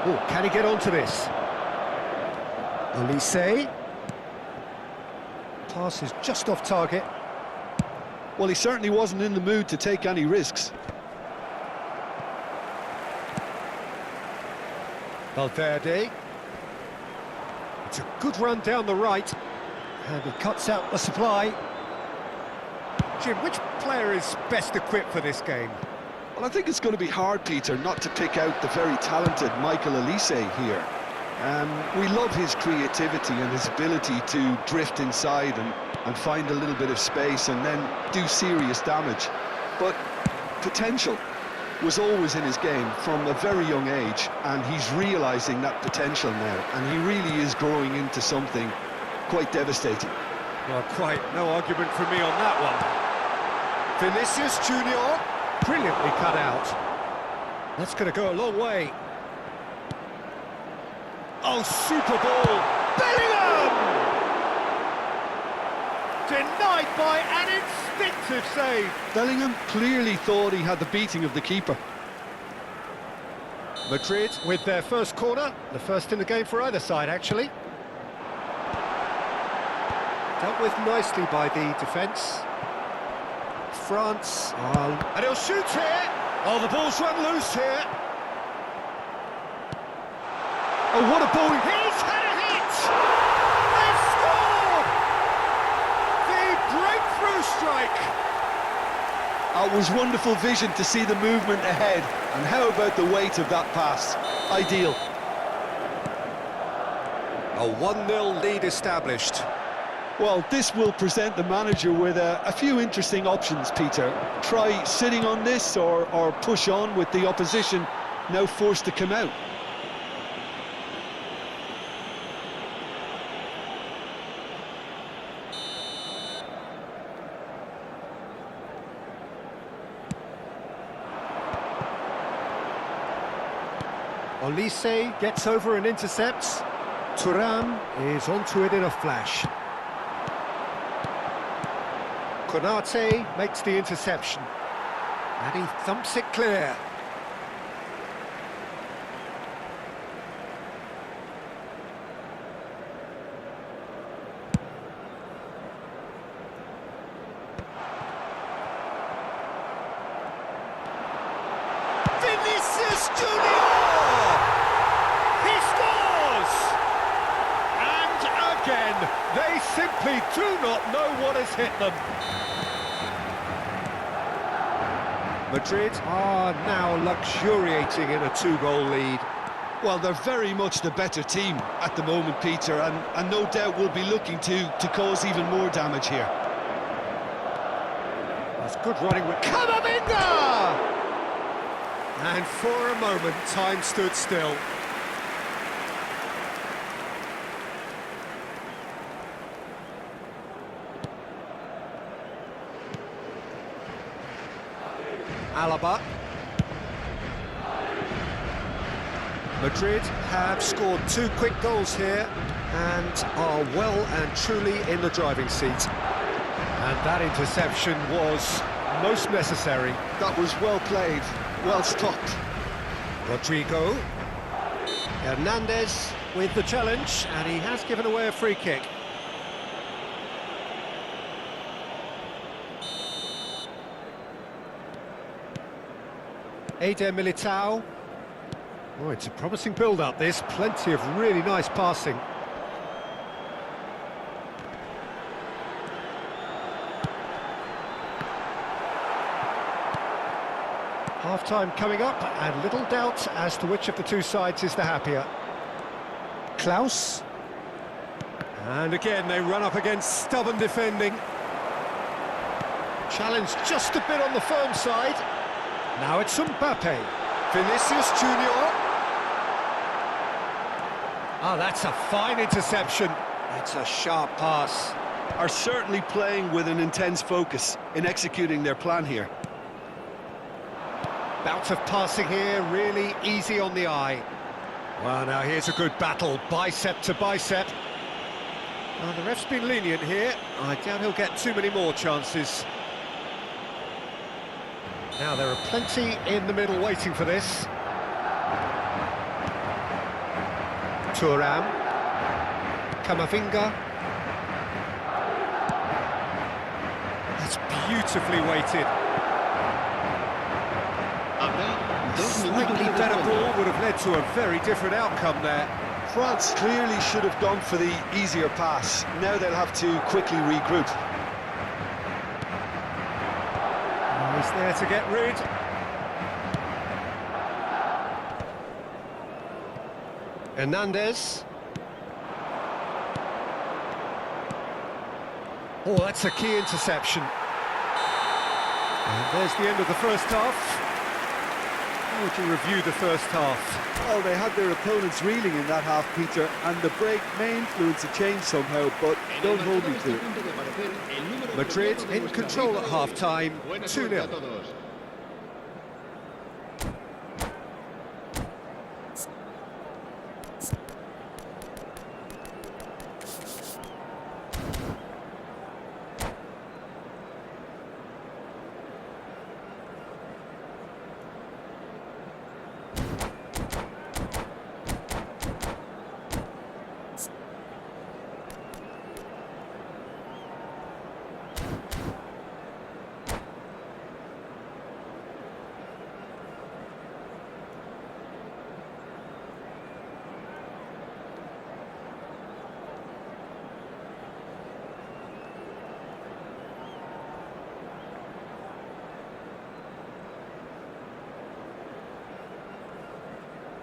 Oh, can he get onto this? Olise. Pass is just off target. Well, he certainly wasn't in the mood to take any risks. Valverde. It's a good run down the right. And he cuts out the supply. Jim, which player is best equipped for this game? Well, I think it's going to be hard, Peter, not to pick out the very talented Michael Olise here. We love his creativity and his ability to drift inside and find a little bit of space and then do serious damage. But potential was always in his game from a very young age, and he's realising that potential now, and he really is growing into something quite devastating. Well, quite no argument from me on that one. Vinicius Junior, brilliantly cut out. That's going to go a long way. Oh, super ball! Bellingham! Denied by an instinctive save. Bellingham clearly thought he had the beating of the keeper. Madrid with their first corner, the first in the game for either side, actually. Dealt with nicely by the defence. France, and he'll shoot here. Oh, the ball's run loose here. Oh, what a ball! He's had a hit! They've scored! The breakthrough strike! It was wonderful vision to see the movement ahead, and how about the weight of that pass? Ideal. A 1-0 lead established. Well, this will present the manager with a few interesting options, Peter. Try sitting on this or push on with the opposition now forced to come out. Olise gets over and intercepts. Thuram is onto it in a flash. Konate makes the interception. And he thumps it clear. Vinicius Junior! He scores! And again, they simply do not know what has hit them. Madrid are now luxuriating in a 2-goal lead. Well, they're very much the better team at the moment, Peter, and no doubt will be looking to cause even more damage here. That's good running with Camavinga! And for a moment, time stood still. Alaba. Madrid have scored 2 quick goals here and are well and truly in the driving seat. And that interception was most necessary. That was well played, well stopped. Rodrigo. Hernandez with the challenge, and he has given away a free kick. Eder Militao. Oh, it's a promising build-up, this. Plenty of really nice passing. Half-time coming up, and little doubt as to which of the two sides is the happier. Klaus. And again, they run up against stubborn defending. Challenge just a bit on the firm side. Now it's Mbappe. Vinicius Junior. Oh, that's a fine interception. It's a sharp pass. Are certainly playing with an intense focus in executing their plan here. Bout of passing here, really easy on the eye. Well, now here's a good battle, bicep to bicep. Well, the ref's been lenient here. I doubt he'll get too many more chances. Now, there are plenty in the middle waiting for this. Thuram. Camavinga. That's beautifully weighted. Slightly better ball would have led to a very different outcome there. France clearly should have gone for the easier pass. Now they'll have to quickly regroup. He's there to get rid. Hernandez. Oh, that's a key interception. And there's the end of the first half. How would you review the first half? Well, they had their opponents reeling in that half, Peter, and the break may influence a change somehow, but don't hold me to it. Madrid in control at half-time, 2-0.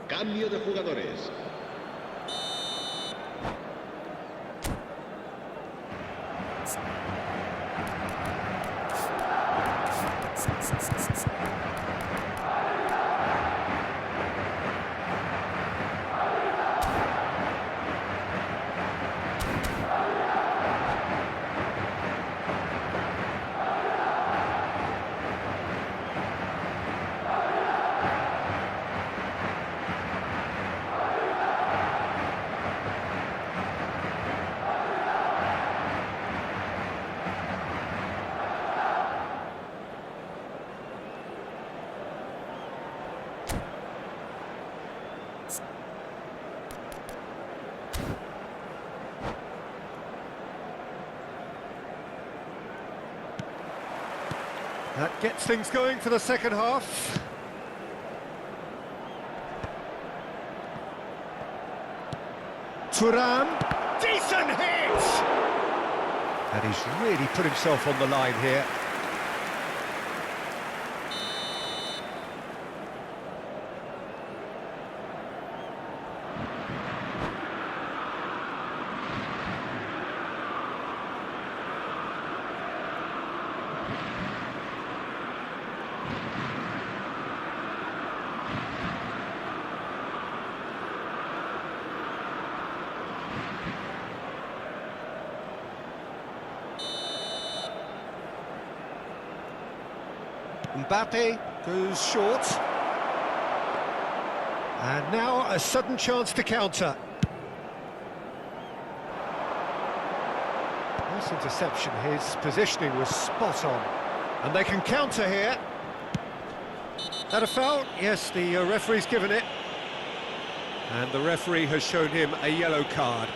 Cambio de jugadores. That gets things going for the second half. Thuram, decent hit! And he's really put himself on the line here. Mbappe goes short. And now a sudden chance to counter. Nice interception, his positioning was spot on. And they can counter here. That a foul? Yes, the referee's given it. And the referee has shown him a yellow card.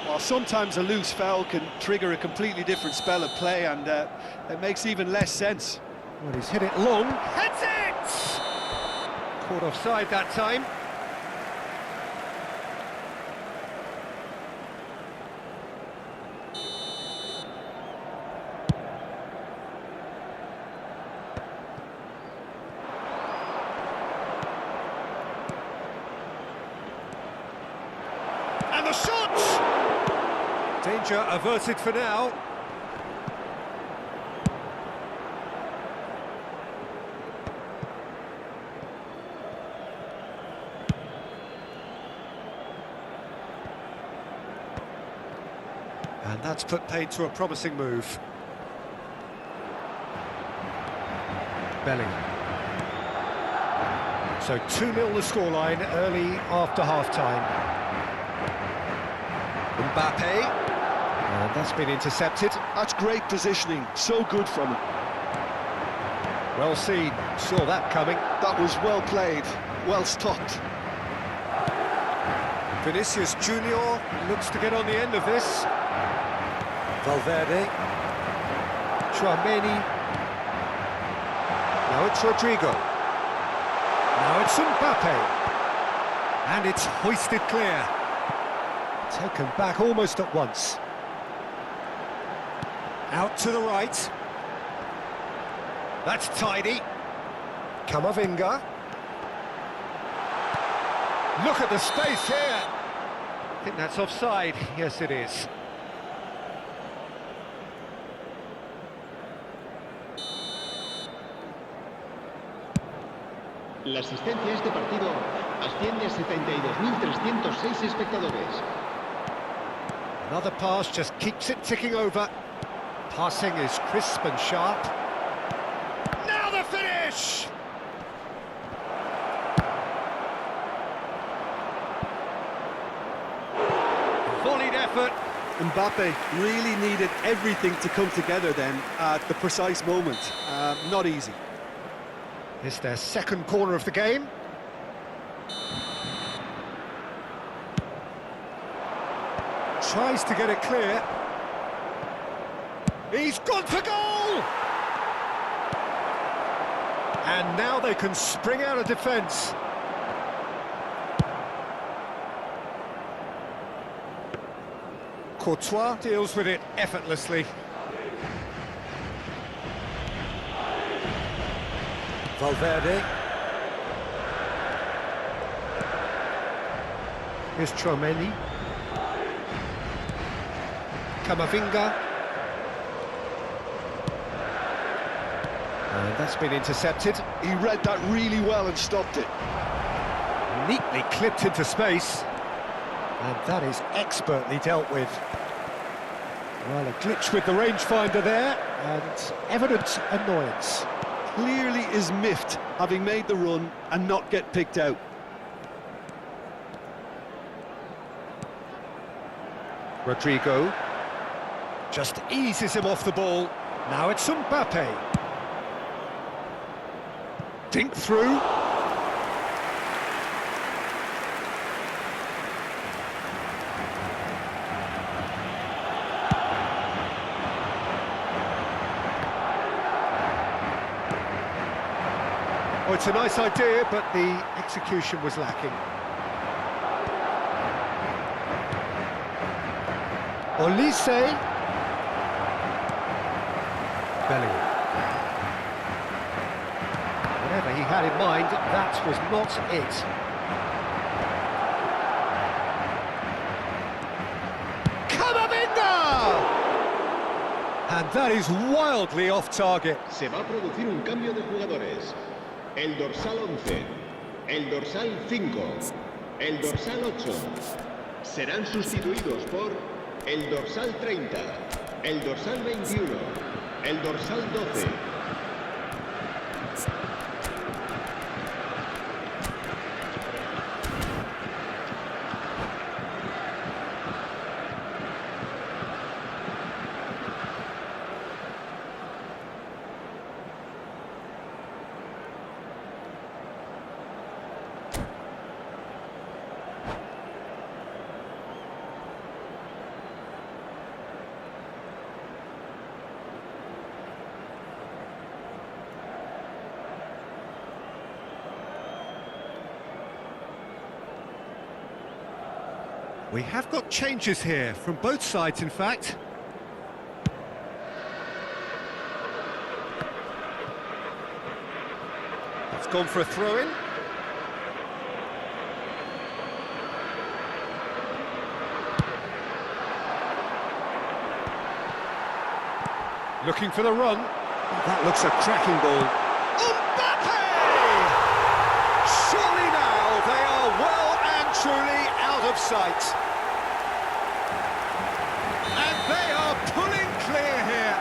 Well, sometimes a loose foul can trigger a completely different spell of play, and it makes even less sense. Well, he's hit it long. Heads it! Caught offside that time. And the shot! Danger averted for now. And that's put paid to a promising move. Bellingham. So 2-0 the scoreline early after half-time. Mbappe. And that's been intercepted. That's great positioning, so good from him. Well seen, saw that coming. That was well played, well stopped. Vinicius Junior looks to get on the end of this. Valverde. Tchouaméni. Now it's Rodrigo. Now it's Mbappe. And it's hoisted clear. Taken back almost at once. Out to the right. That's tidy. Camavinga. Look at the space here. I think that's offside. Yes, it is. La asistencia a este partido asciende a 72.306 espectadores. Another pass just keeps it ticking over. Passing is crisp and sharp. Now the finish! Volleyed effort. Mbappe really needed everything to come together then at the precise moment. Not easy. It's their second corner of the game. Tries to get it clear. He's gone for goal! And now they can spring out of defence. Courtois deals with it effortlessly. Valverde. Here's Tchouaméni. Camavinga. And that's been intercepted. He read that really well and stopped it. Neatly clipped into space. And that is expertly dealt with. Well, a glitch with the rangefinder there, and evident annoyance. Clearly is miffed, having made the run and not get picked out. Rodrigo just eases him off the ball. Now it's Mbappe. Dink through. Oh, it's a nice idea, but the execution was lacking. Olise. Bellingham. Whatever he had in mind, that was not it. Camavinga! And that is wildly off target. Se va a producir un cambio de jugadores. El dorsal 11, el dorsal 5, el dorsal 8 serán sustituidos por el dorsal 30, el dorsal 21, el dorsal 12. We have got changes here, from both sides in fact. It's gone for a throw-in. Looking for the run. That looks a cracking ball. Mbappe! Surely now they are well and truly out of sight. And they are pulling clear here.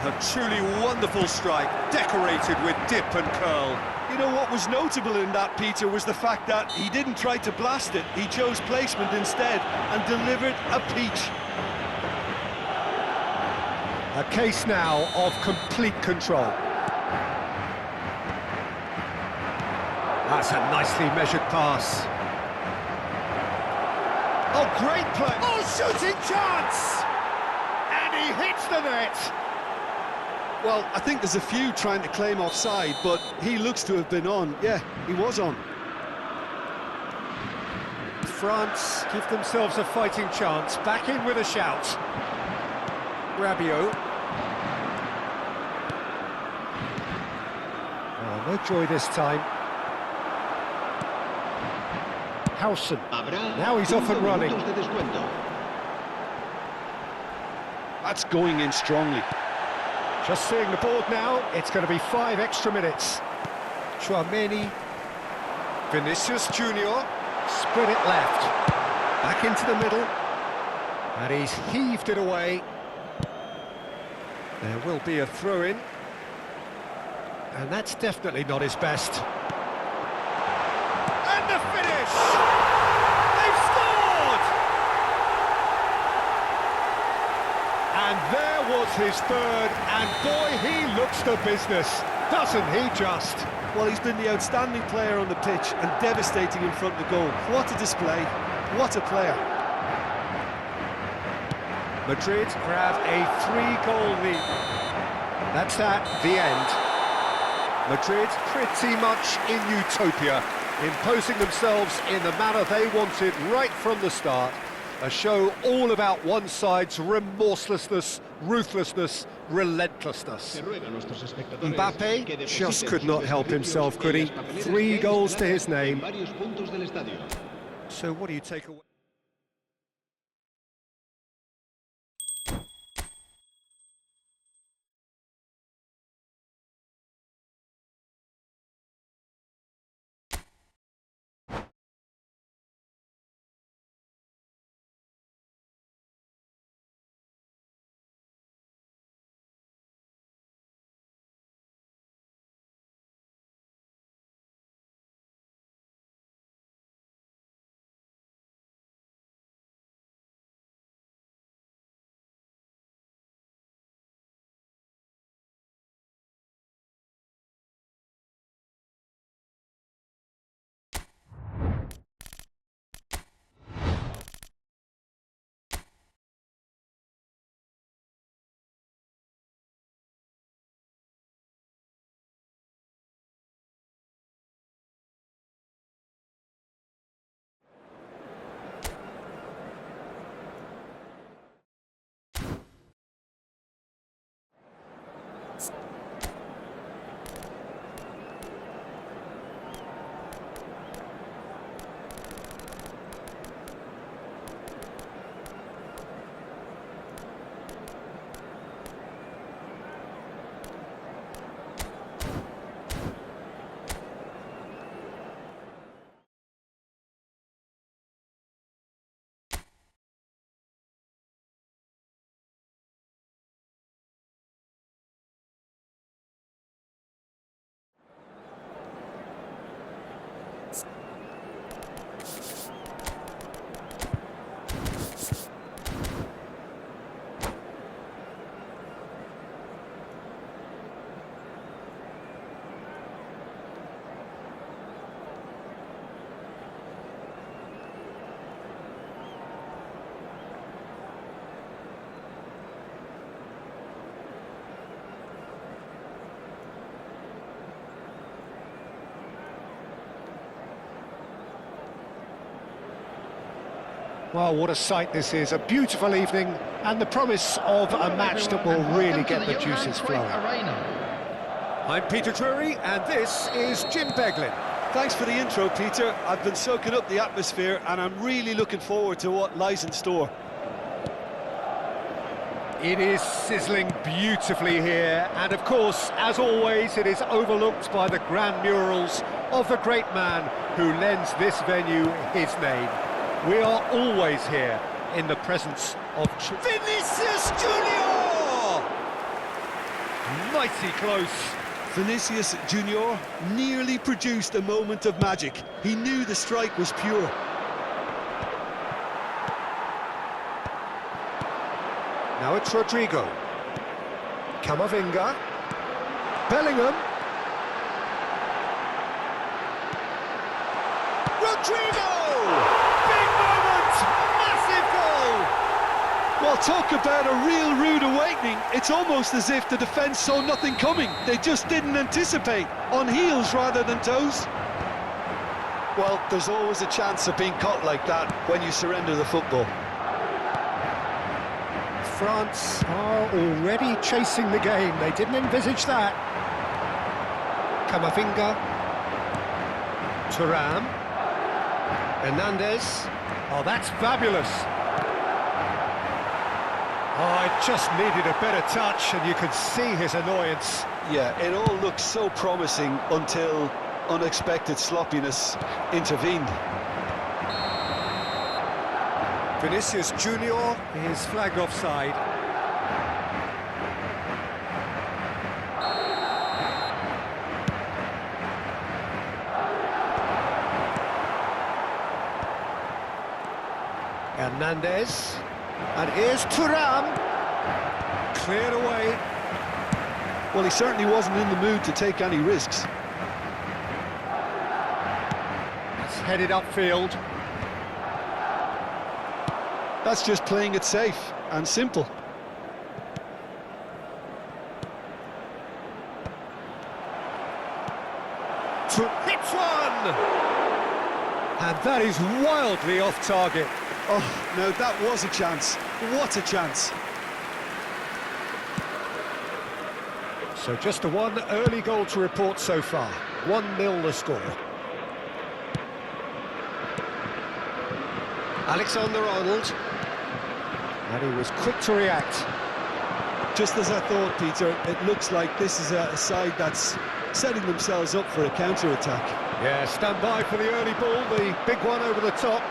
A truly wonderful strike, decorated with dip and curl. You know what was notable in that, Peter, was the fact that he didn't try to blast it. He chose placement instead and delivered a peach. A case now of complete control. That's a nicely measured pass. Oh, great play! Oh, shooting chance! And he hits the net! Well, I think there's a few trying to claim offside, but he looks to have been on. Yeah, he was on. France give themselves a fighting chance. Back in with a shout. Rabiot. Oh, no joy this time. Howson. Now he's off and running. That's going in strongly. Just seeing the board now, it's going to be 5 extra minutes. Chouameni. Vinicius Junior. Spread it left. Back into the middle. And he's heaved it away. There will be a throw-in. And that's definitely not his best. And the finish! They've scored! And there was his third, and boy, he looks the business, doesn't he just? Well, he's been the outstanding player on the pitch and devastating in front of the goal. What a display, what a player. Madrid grab a 3-goal lead. That's at the end. Madrid pretty much in utopia, imposing themselves in the manner they wanted right from the start. A show all about one side's remorselessness, ruthlessness, relentlessness. Mbappe just could not help himself, could he? 3 goals to his name. So what do you take away? Well, what a sight this is, a beautiful evening, and the promise of a match that will really get the juices flowing. I'm Peter Drury, and this is Jim Beglin. Thanks for the intro, Peter. I've been soaking up the atmosphere, and I'm really looking forward to what lies in store. It is sizzling beautifully here, and of course, as always, it is overlooked by the grand murals of the great man who lends this venue his name. We are always here in the presence of Vinicius Junior! Mighty close. Vinicius Junior nearly produced a moment of magic. He knew the strike was pure. Now it's Rodrigo. Camavinga. Bellingham. Rodrigo! Big moment! Well, talk about a real rude awakening. It's almost as if the defence saw nothing coming. They just didn't anticipate, on heels rather than toes. Well, there's always a chance of being caught like that when you surrender the football. France are already chasing the game. They didn't envisage that. Camavinga. Thuram. Hernandez. Oh, that's fabulous. Oh, it just needed a better touch, and you could see his annoyance. Yeah, it all looked so promising until unexpected sloppiness intervened. Vinicius Junior is flagged offside. Hernandez. And here's Thuram. Cleared away. Well, he certainly wasn't in the mood to take any risks. It's headed upfield. That's just playing it safe and simple. Hits one! And that is wildly off target. Oh, no, that was a chance. What a chance. So just the one early goal to report so far. 1-0 the score. Alexander-Arnold. And he was quick to react. Just as I thought, Peter, it looks like this is a side that's setting themselves up for a counter-attack. Yeah, stand by for the early ball, the big one over the top.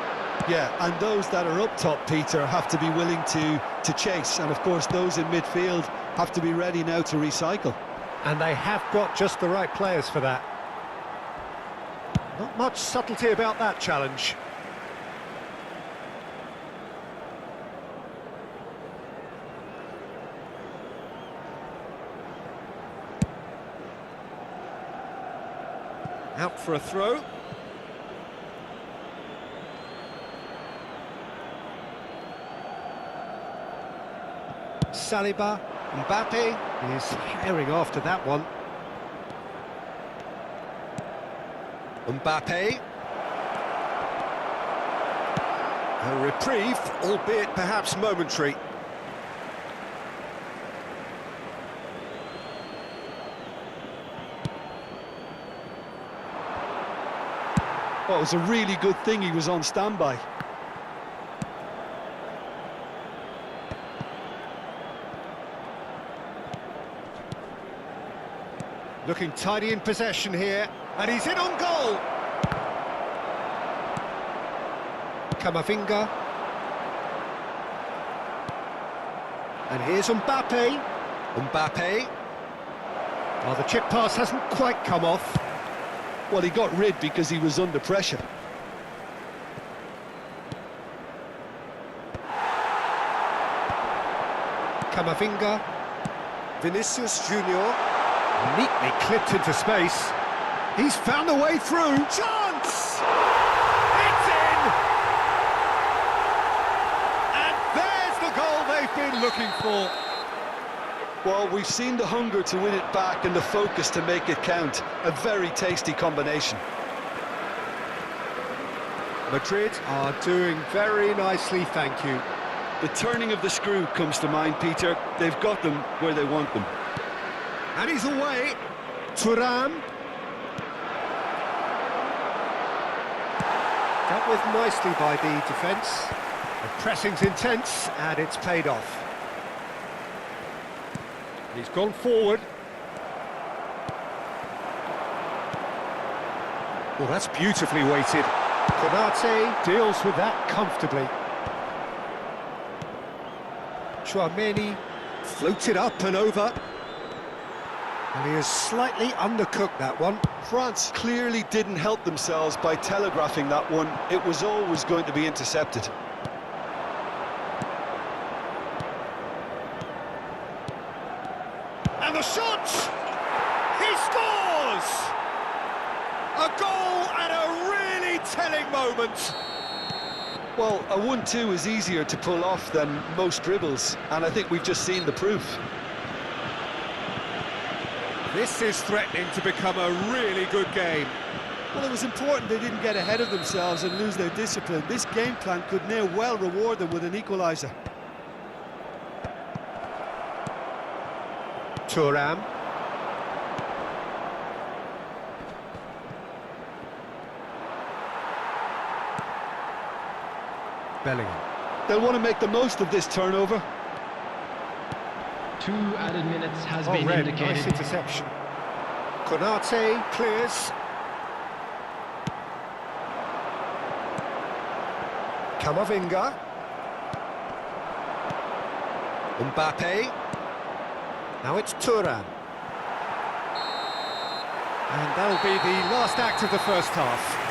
Yeah, and those that are up top, Peter, have to be willing to chase. And, of course, those in midfield have to be ready now to recycle. And they have got just the right players for that. Not much subtlety about that challenge. Out for a throw. Saliba, Mbappe is herring after that one. Mbappe. A reprieve, albeit perhaps momentary. Well, it was a really good thing he was on standby. Looking tidy in possession here, and he's in on goal. Camavinga. And here's Mbappe. Mbappe. Oh, the chip pass hasn't quite come off. Well, he got rid because he was under pressure. Camavinga. Vinicius Junior. Neatly clipped into space. He's found a way through. Chance! It's in! And there's the goal they've been looking for. Well, we've seen the hunger to win it back and the focus to make it count. A very tasty combination. Madrid are doing very nicely, thank you. The turning of the screw comes to mind, Peter. They've got them where they want them. And he's away. Thuram. Dealt with nicely by the defence. The pressing's intense, and it's paid off. He's gone forward. Well, that's beautifully weighted. Konate deals with that comfortably. Chouameni floated up and over. And he has slightly undercooked that one. France clearly didn't help themselves by telegraphing that one. It was always going to be intercepted. And the shot! He scores! A goal at a really telling moment. Well, a 1-2 is easier to pull off than most dribbles, and I think we've just seen the proof. This is threatening to become a really good game. Well, it was important they didn't get ahead of themselves and lose their discipline. This game plan could near well reward them with an equaliser. Thuram. Bellingham. They'll want to make the most of this turnover. 2 added minutes has Oh, been Red, indicated. nice interception. Konate clears. Camavinga. Mbappe. Now it's Thuram. And that'll be the last act of the first half.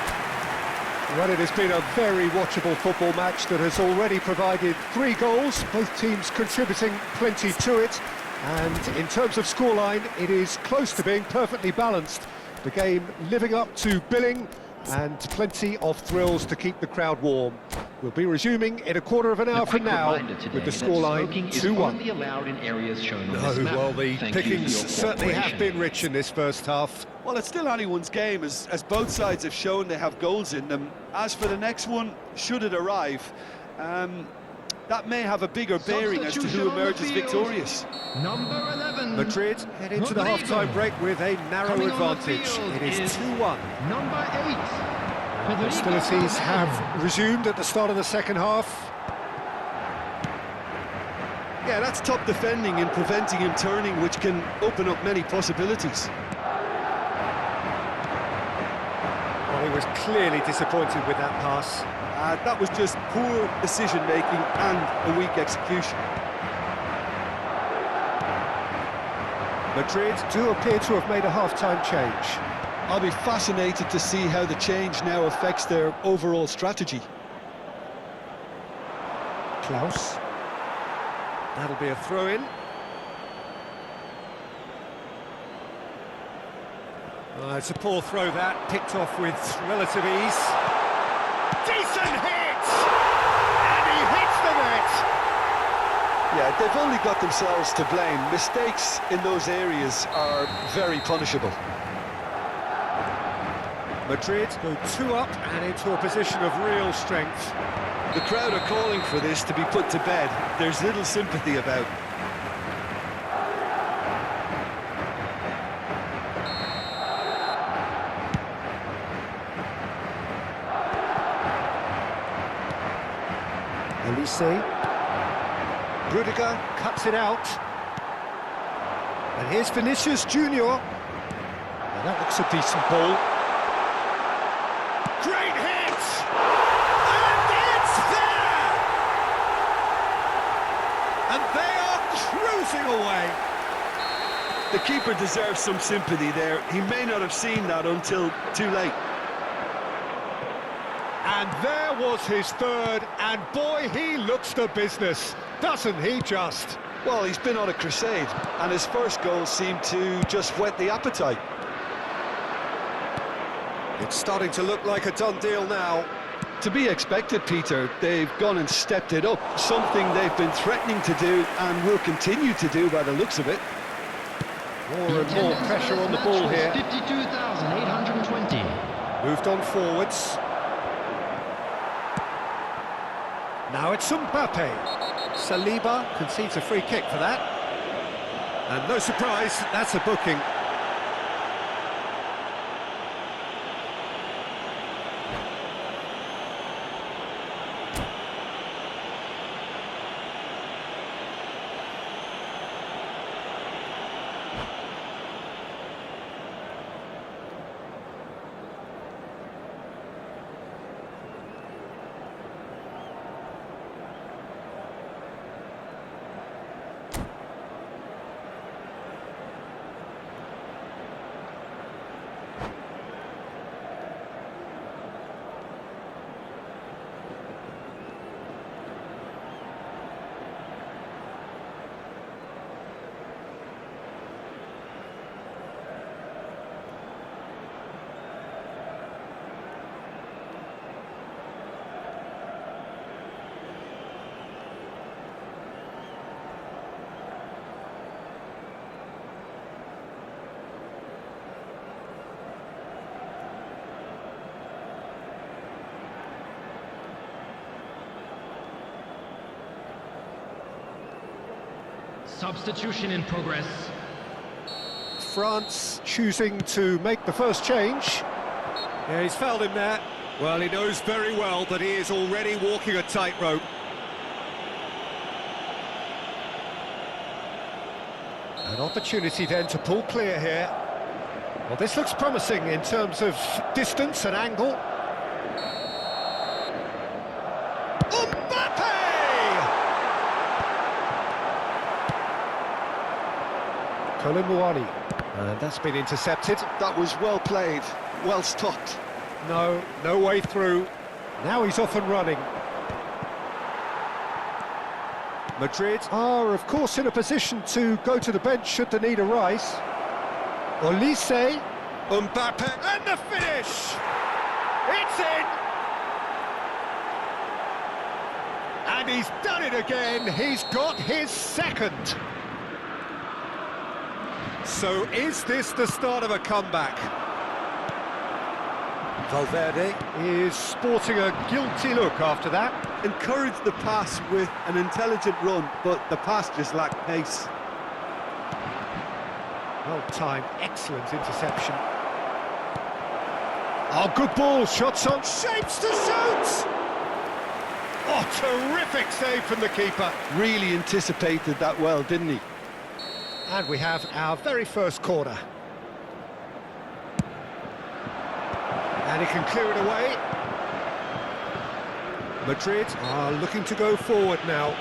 Well, it has been a very watchable football match that has already provided 3 goals, both teams contributing plenty to it. And in terms of scoreline, it is close to being perfectly balanced. The game living up to billing and plenty of thrills to keep the crowd warm. We'll be resuming in a quarter of an hour from now with the scoreline 2-1. Allowed in areas shown on Oh, this map. well, the Thank you for pickings your certainly have cooperation. been rich in this first half. Well, it's still anyone's game, as both sides have shown they have goals in them. As for the next one, should it arrive, that may have a bigger bearing as to who Substitution on the emerges field. victorious. Number 11. Madrid head into the Rodrigo. half-time break with a narrow Coming on the advantage. field It is is 2-1. Number 8. Hostilities have resumed at the start of the second half. Yeah, that's top defending and preventing him turning, which can open up many possibilities. Well, he was clearly disappointed with that pass. That was just poor decision-making and a weak execution. Madrid do appear to have made a half-time change. I'll be fascinated to see how the change now affects their overall strategy. Klaus. That'll be a throw-in. It's a poor throw that, picked off with relative ease. Decent hit! And he hits the net! Yeah, they've only got themselves to blame. Mistakes in those areas are very punishable. Madrid go 2 up and into a position of real strength. The crowd are calling for this to be put to bed. There's little sympathy about. Elise. Rodrigo cuts it out. And here's Vinicius Junior. Now that looks a decent ball. Great hit! And it's there! And they are cruising away. The keeper deserves some sympathy there. He may not have seen that until too late. And there was his third, and boy, he looks the business, doesn't he just? Well, he's been on a crusade, and his first goal seemed to just whet the appetite. It's starting to look like a done deal now. To be expected, Peter. They've gone and stepped it up, something they've been threatening to do and will continue to do by the looks of it. More and more pressure on the ball here. 52,820. Moved on forwards. Now it's Mbappe. Saliba concedes a free kick for that. And no surprise, that's a booking. Substitution in progress. France choosing to make the first change. Yeah, he's fouled him there. Well, he knows very well that he is already walking a tightrope. An opportunity then to pull clear here. Well, this looks promising in terms of distance and angle. Mbappe! Colin, and that's been intercepted. That was well played, well stopped. No way through. Now he's off and running. Madrid are, of course, in a position to go to the bench should the need arise. Olise, Mbappe, and the finish! It's in! And he's done it again. He's got his second. So is this the start of a comeback? Valverde is sporting a guilty look after that. Encouraged the pass with an intelligent run, but the pass just lacked pace. Well-timed, excellent interception. Oh, good ball, shots on, shapes to shoot! Oh, terrific save from the keeper. Really anticipated that well, didn't he? And we have our very first corner. And he can clear it away. Madrid are looking to go forward now.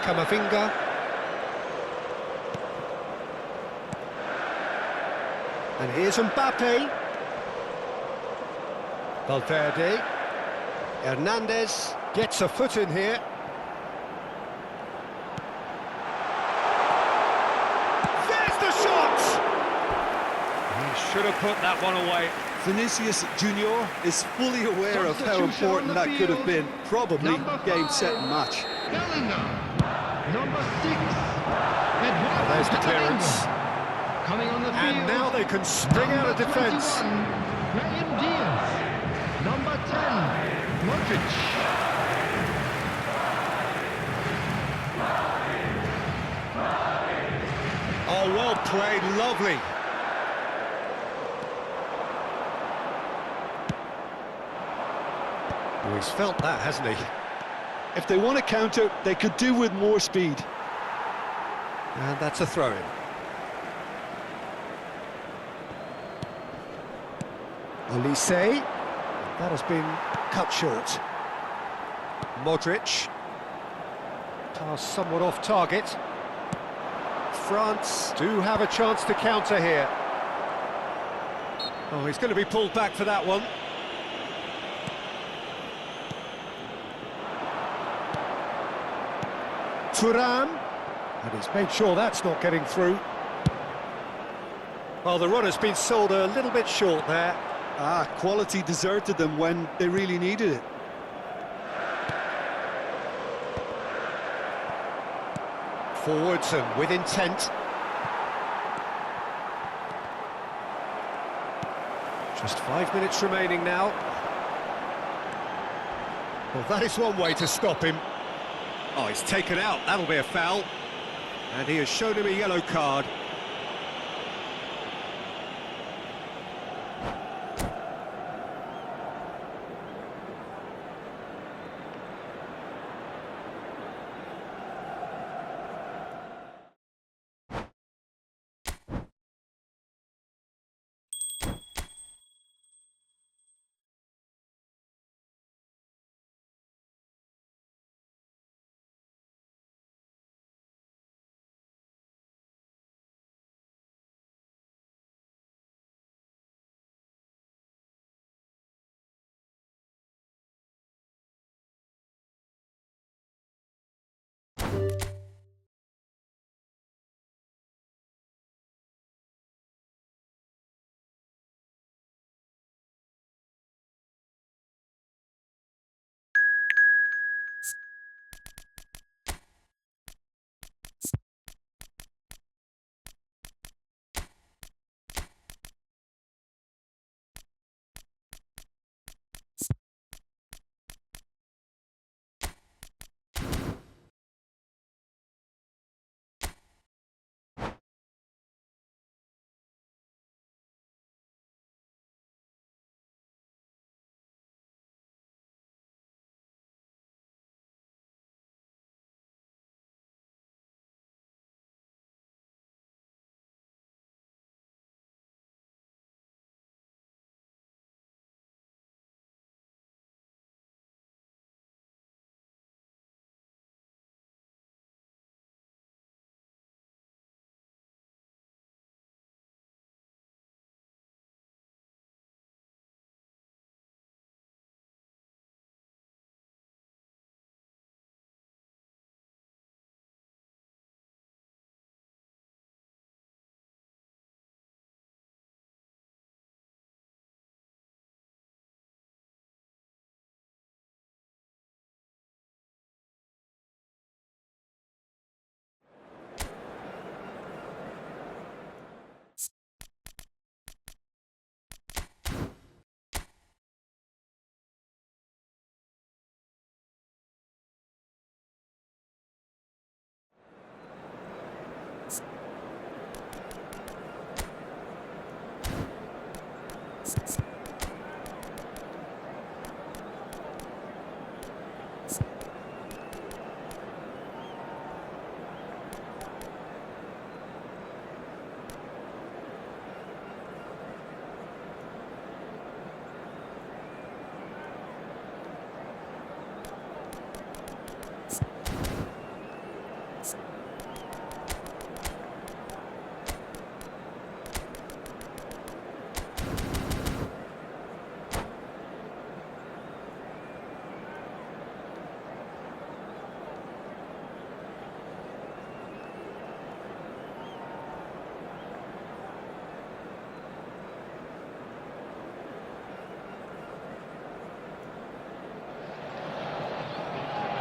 Camavinga. And here's Mbappe. Valverde. Hernandez gets a foot in here. There's the shot! He should have put that one away. Vinicius Junior is fully aware of how important that could have been. Probably game, set and match. Bellingham. Number 6. Well, there's the clearance. Coming on the field. And now they can spring out of defence. Ryan Diaz. Number 10. Modric. Oh, well played, lovely. Oh, he's felt that, hasn't he? If they want to counter, they could do with more speed. And that's a throw-in. Olise. That has been cut short. Modric. Pass somewhat off target. France do have a chance to counter here. Oh, he's going to be pulled back for that one. Thuram. And he's made sure that's not getting through. Well, the run has been sold a little bit short there. Quality deserted them when they really needed it. Forwards and with intent. Just 5 minutes remaining now. Well, that is one way to stop him. Oh, he's taken out. That'll be a foul. And he has shown him a yellow card.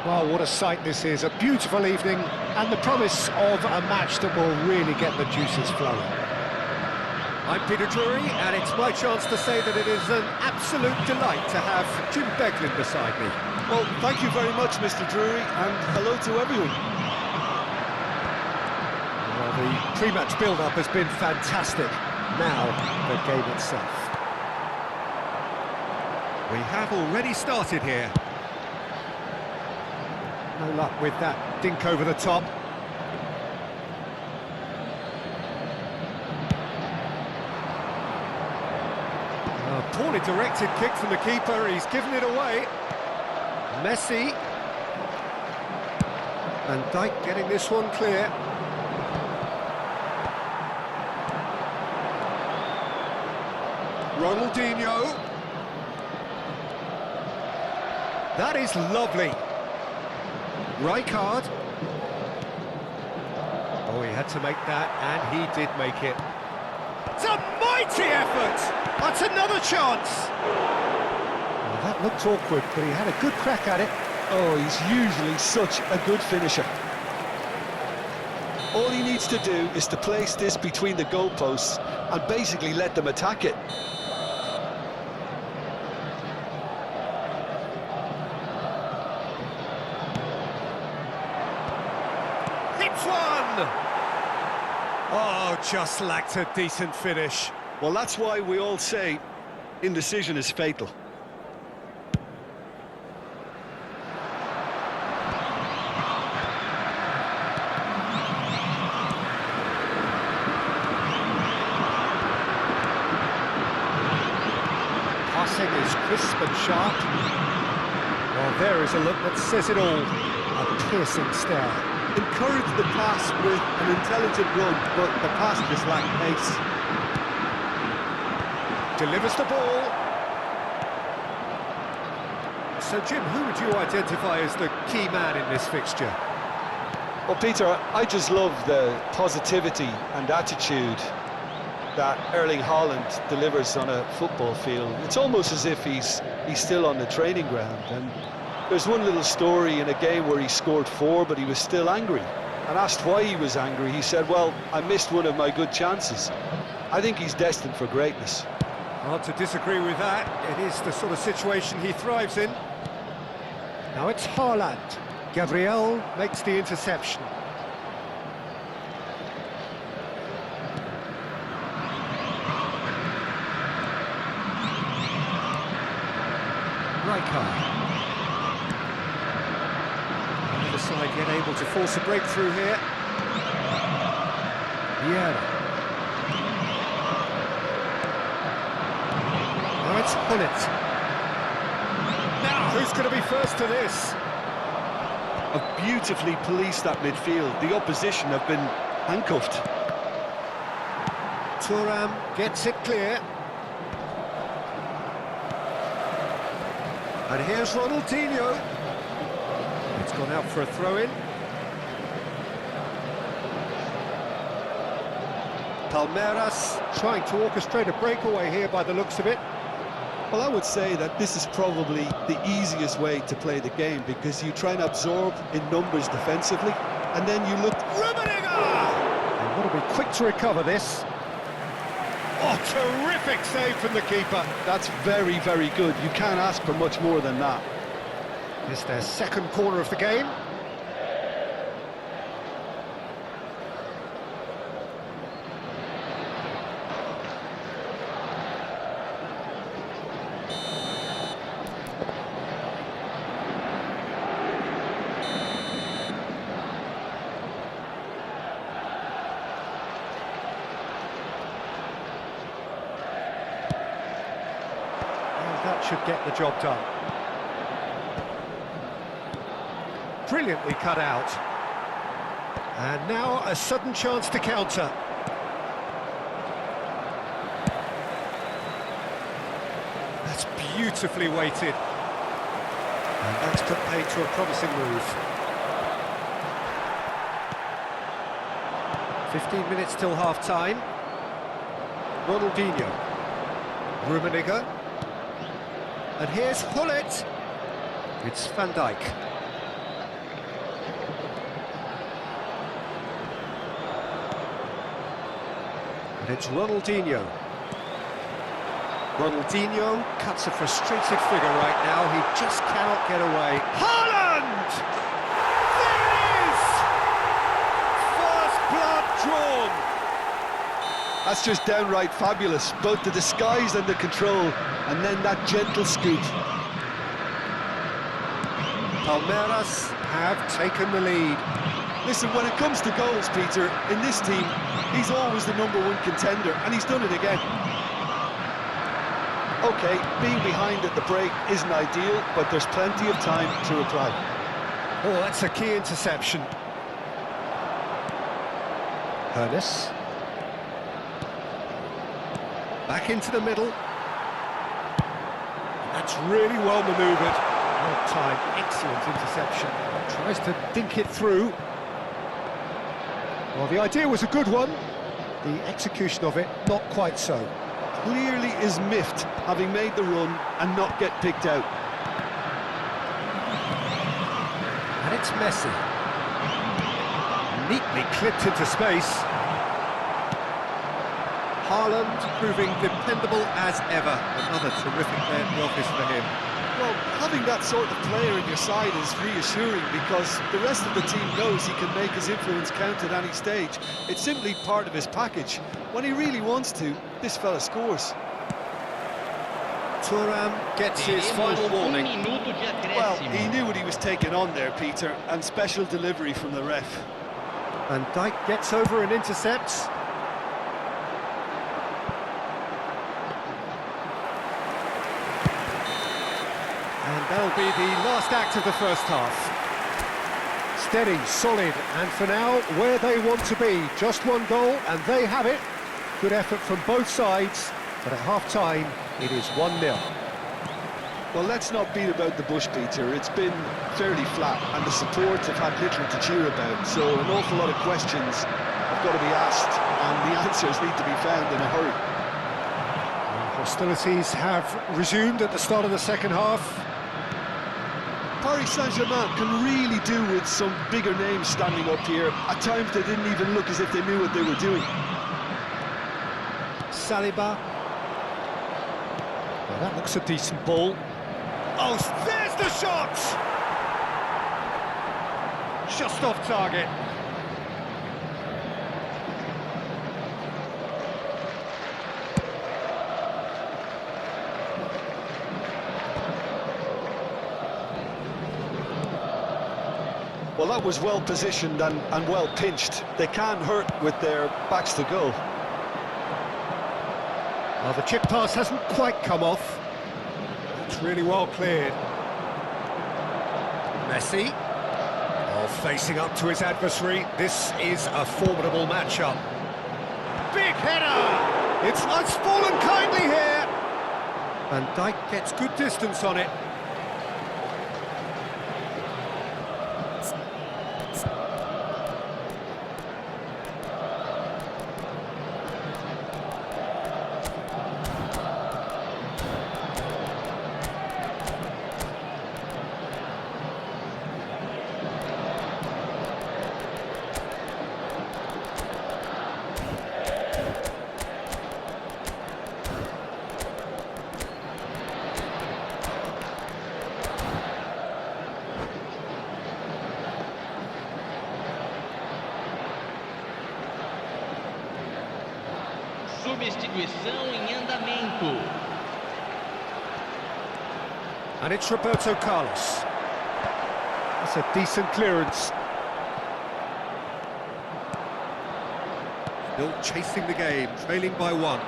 Well, what a sight this is, a beautiful evening, and the promise of a match that will really get the juices flowing. I'm Peter Drury, and it's my chance to say that it is an absolute delight to have Jim Beglin beside me. Well, thank you very much, Mr. Drury, and hello to everyone. Well, the pre-match build-up has been fantastic. Now, the game itself. We have already started here. No luck with that dink over the top. A poorly directed kick from the keeper, he's given it away. Messi. Van Dijk getting this one clear. Ronaldinho. That is lovely. Rijkaard. Oh, he had to make that, and he did make it. It's a mighty effort! That's another chance! Well, that looked awkward, but he had a good crack at it. Oh, he's usually such a good finisher. All he needs to do is to place this between the goalposts and basically let them attack it. One! Oh, just lacked a decent finish. Well, that's why we all say indecision is fatal. Passing is crisp and sharp. Well, there is a look that says it all. A piercing stare. Encourage the pass with an intelligent run, but the pass just lacked pace. Delivers the ball. So, Jim, who would you identify as the key man in this fixture? Well, Peter, I just love the positivity and attitude that Erling Haaland delivers on a football field. It's almost as if he's still on the training ground. And there's one little story in a game where he scored 4, but he was still angry. And asked why he was angry, he said, well, I missed one of my good chances. I think he's destined for greatness. Hard to disagree with that. It is the sort of situation he thrives in. Now it's Haaland. Gabriel makes the interception. Rijkaard. The side yet able to force a breakthrough here. Vieira. Now it's Hullet. Now who's going to be first to this? Have beautifully policed that midfield. The opposition have been handcuffed. Thuram gets it clear. And here's Ronaldinho. It's gone out for a throw-in. Palmeiras trying to orchestrate a breakaway here by the looks of it. Well, I would say that this is probably the easiest way to play the game, because you try and absorb in numbers defensively, and then you look... And want to be quick to recover this. Oh, terrific save from the keeper. That's very, very good. You can't ask for much more than that. It's their second corner of the game. should get the job done. Brilliantly cut out. And now a sudden chance to counter. That's beautifully weighted. And that's put paid to a promising move. 15 minutes till half-time. Ronaldinho. Rummenigge. And here's Hullet. It's Van Dijk. And it's Ronaldinho. Ronaldinho cuts a frustrated figure right now. He just cannot get away. Haaland! There it is! First blood drawn. That's just downright fabulous, both the disguise and the control, and then that gentle scoot. Palmeiras have taken the lead. Listen, when it comes to goals, Peter, in this team, he's always the #1 contender, and he's done it again. Okay, being behind at the break isn't ideal, but there's plenty of time to reply. Oh, that's a key interception. Ernest. Back into the middle. That's really well manoeuvred. Well timed, excellent interception. Tries to dink it through. Well, the idea was a good one. The execution of it, not quite so. Clearly is miffed, having made the run and not get picked out. And it's Messi. Neatly clipped into space. Haaland proving dependable as ever. Another terrific day at the office for him. Well, having that sort of player in your side is reassuring because the rest of the team knows he can make his influence count at any stage. It's simply part of his package. When he really wants to, this fella scores. Thuram gets his final warning. Well, he knew what he was taking on there, Peter, and special delivery from the ref. And Dijk gets over and intercepts. And that'll be the last act of the first half. Steady, solid, and for now, where they want to be. Just one goal, and they have it. Good effort from both sides, but at half-time, it is 1-0. Well, let's not beat about the bush, Peter. It's been fairly flat, and the support have had little to cheer about, so an awful lot of questions have got to be asked, and the answers need to be found in a hurry. Hostilities have resumed at the start of the second half. Paris Saint-Germain can really do with some bigger names standing up here. At times they didn't even look as if they knew what they were doing. Saliba. Well, that looks a decent ball. Oh, there's the shot! Just off target. Well, that was well positioned and well pinched. They can hurt with their backs to goal. Well, the chip pass hasn't quite come off. It's really well cleared. Messi. Oh, facing up to his adversary. This is a formidable matchup. Big header! It's fallen kindly here. Van Dijk gets good distance on it. Substituição em andamento. And it's Roberto Carlos. That's a decent clearance. Still chasing the game, trailing by 1.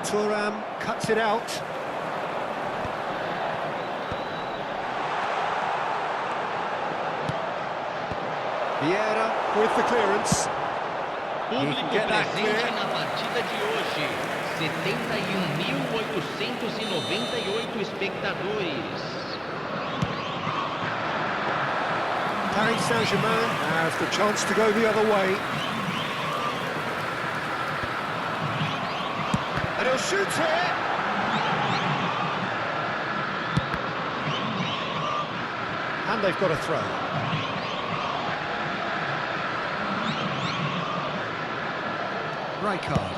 Thuram cuts it out. Vieira with the clearance. Público get that presente clear. na partida de hoje. 71.898 espectadores. Paris Saint-Germain have the chance to go the other way. And he'll shoot here. And they've got a throw. Right card.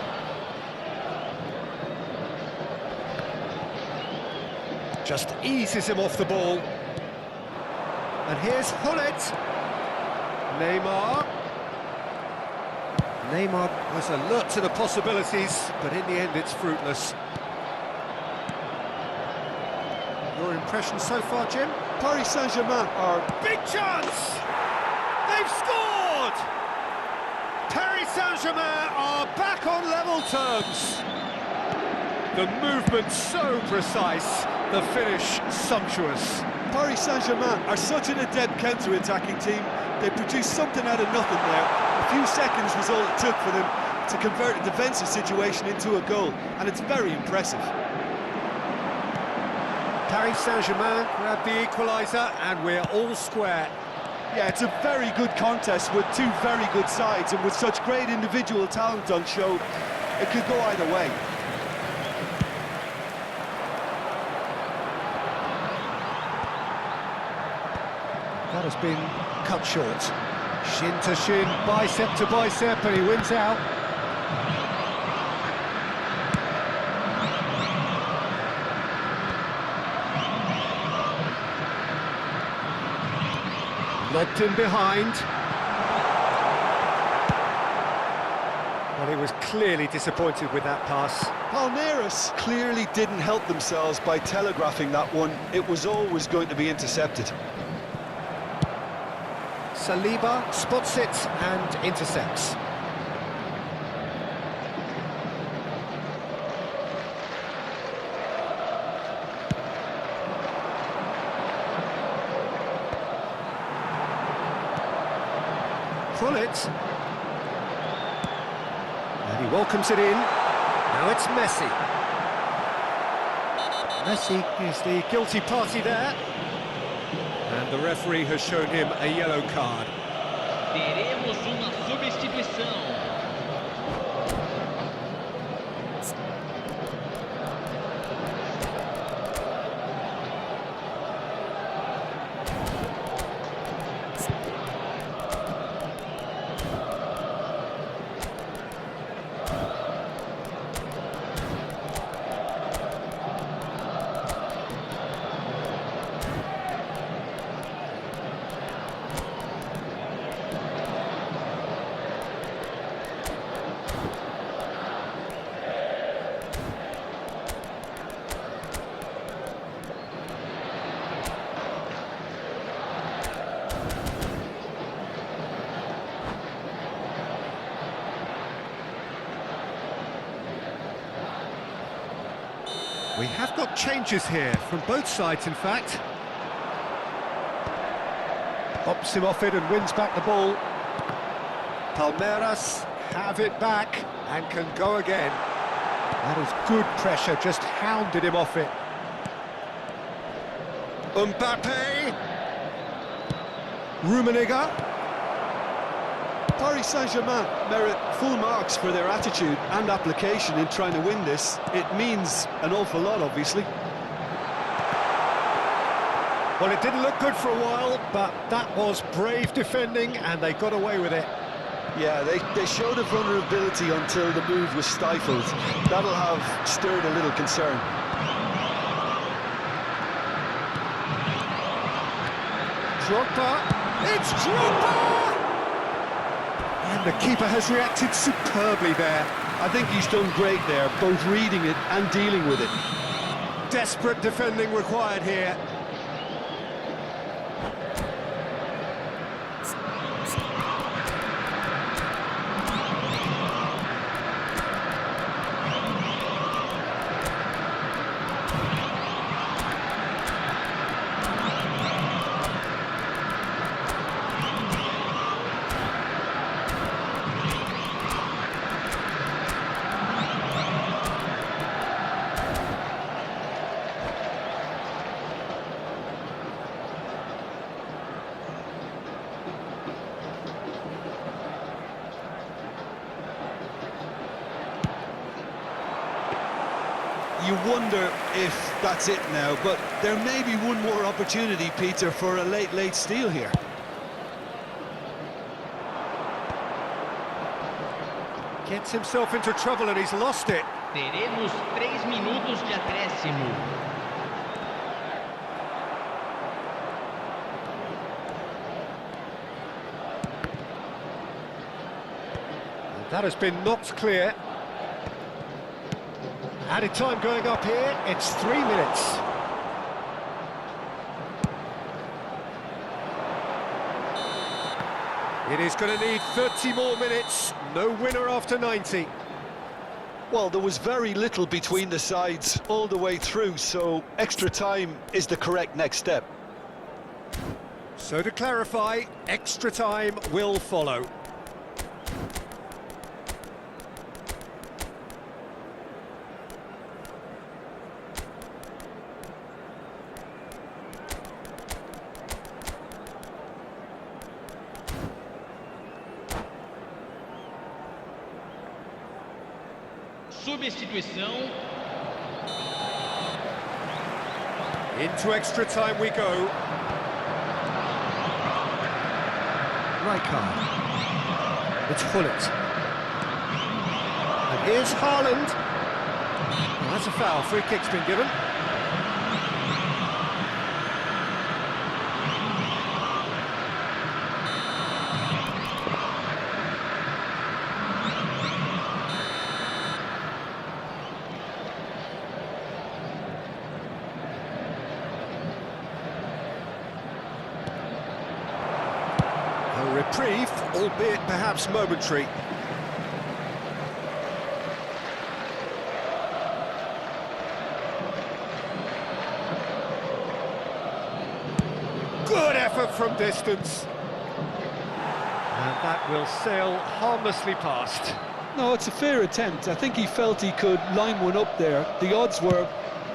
Just eases him off the ball. And here's Hullet. Neymar. Neymar was alert to the possibilities, but in the end it's fruitless. Your impression so far, Jim? Paris Saint-Germain are... Big chance! They've scored! Paris Saint-Germain are back on level terms. The movement so precise, the finish sumptuous. Paris Saint-Germain are such an adept counter-attacking team. They produced something out of nothing there. A few seconds was all it took for them to convert a defensive situation into a goal, and it's very impressive. Paris Saint-Germain grab the equaliser, and we're all square. Yeah, it's a very good contest with two very good sides, and with such great individual talent on show, it could go either way. That has been cut short. Shin to shin, bicep to bicep, and he wins out. Lobbed in behind. Well, he was clearly disappointed with that pass. Palmeiras clearly didn't help themselves by telegraphing that one. It was always going to be intercepted. Saliba spots it and intercepts. Hullet. And he welcomes it in. Now it's Messi. Messi is the guilty party there. And the referee has shown him a yellow card. Teremos uma substituição. We have got changes here, from both sides in fact. Pops him off it and wins back the ball. Palmeiras have it back and can go again. That is good pressure, just hounded him off it. Mbappe. Rummenigge. Paris Saint-Germain merit full marks for their attitude and application in trying to win this. It means an awful lot, obviously. Well, it didn't look good for a while, but that was brave defending and they got away with it. Yeah, they showed a vulnerability until the move was stifled. That'll have stirred a little concern. Drogba. It's Drogba! And the keeper has reacted superbly there. I think he's done great there, both reading it and dealing with it. Desperate defending required here. you wonder if that's it now, but there may be one more opportunity, Peter, for a late steal here. Gets himself into trouble and he's lost it. Teremos 3 minutos de acréscimo. That has been knocked clear. Added time going up here, it's 3 minutes. It is going to need 30 more minutes, no winner after 90. Well, there was very little between the sides all the way through, so extra time is the correct next step. So to clarify, extra time will follow. Substituição. Into extra time we go. Right card. It's Hullet. And here's Haaland. Well, that's a foul. Free kick's been given. A reprieve, albeit perhaps momentary. Good effort from distance. And that will sail harmlessly past. No, it's a fair attempt. I think he felt he could line one up there. The odds were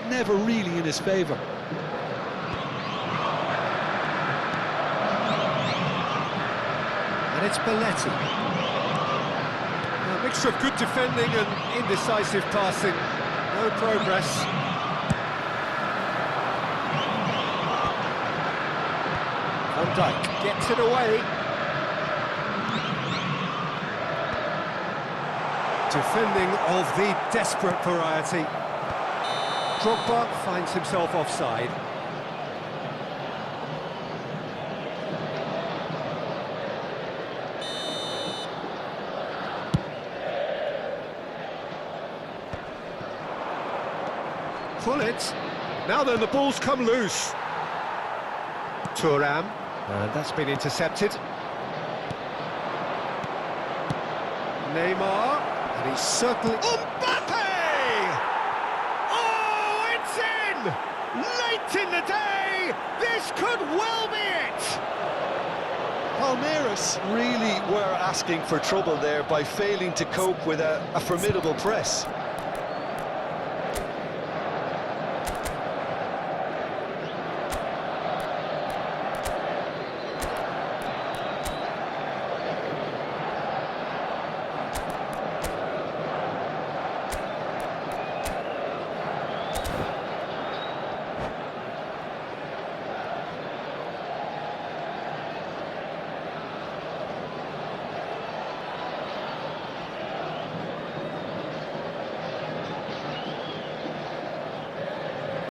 never really in his favour. And it's Belletti. A mixture of good defending and indecisive passing. No progress. Van Dijk gets it away. Defending of the desperate variety. Drogba finds himself offside. Pull it. Now then, the ball's come loose. Thuram, and that's been intercepted. Neymar, and he's certainly... Mbappe! Oh, it's in! Late in the day, this could well be it! Palmeiras really were asking for trouble there by failing to cope with a formidable press.